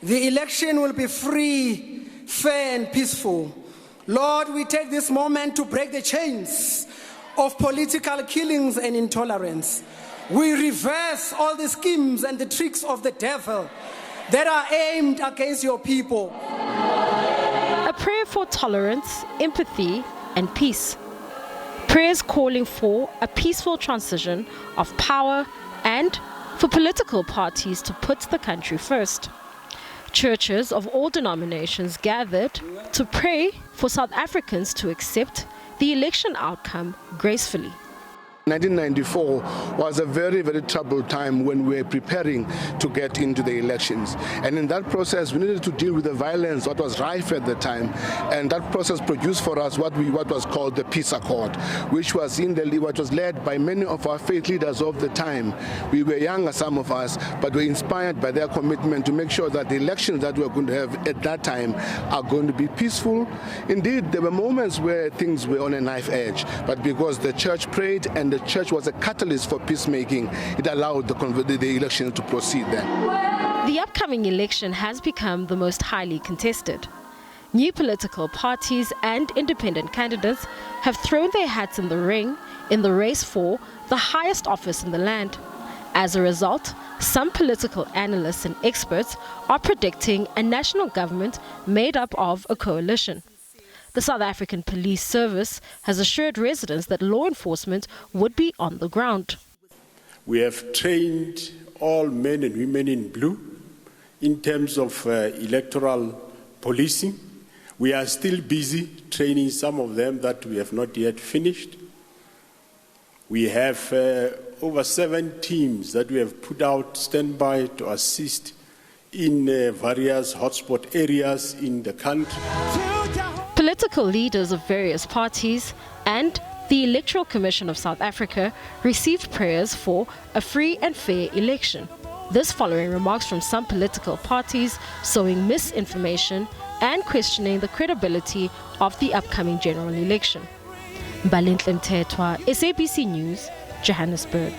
the election will be free, fair and peaceful. Lord, we take this moment to break the chains of political killings and intolerance. We reverse all the schemes and the tricks of the devil that are aimed against your people. A prayer for tolerance, empathy, and peace. Prayers calling for a peaceful transition of power and for political parties to put the country first. Churches of all denominations gathered to pray for South Africans to accept the election outcome gracefully. 1994 was a very, very troubled time when we were preparing to get into the elections. And in that process, we needed to deal with the violence that was rife at the time. And that process produced for us what was called the Peace Accord, which was led by many of our faith leaders of the time. We were younger, some of us, but were inspired by their commitment to make sure that the elections that we were going to have at that time are going to be peaceful. Indeed, there were moments where things were on a knife edge, but because the church prayed and the church was a catalyst for peacemaking, it allowed the election to proceed then. The upcoming election has become the most highly contested. New political parties and independent candidates have thrown their hats in the ring in the race for the highest office in the land. As a result, some political analysts and experts are predicting a national government made up of a coalition. The South African Police Service has assured residents that law enforcement would be on the ground. We have trained all men and women in blue in terms of electoral policing. We are still busy training some of them that we have not yet finished. We have over 7 teams that we have put out standby to assist in various hotspot areas in the country. Political leaders of various parties and the Electoral Commission of South Africa received prayers for a free and fair election. This following remarks from some political parties sowing misinformation and questioning the credibility of the upcoming general election. Mbalenhle Mthethwa, SABC News, Johannesburg.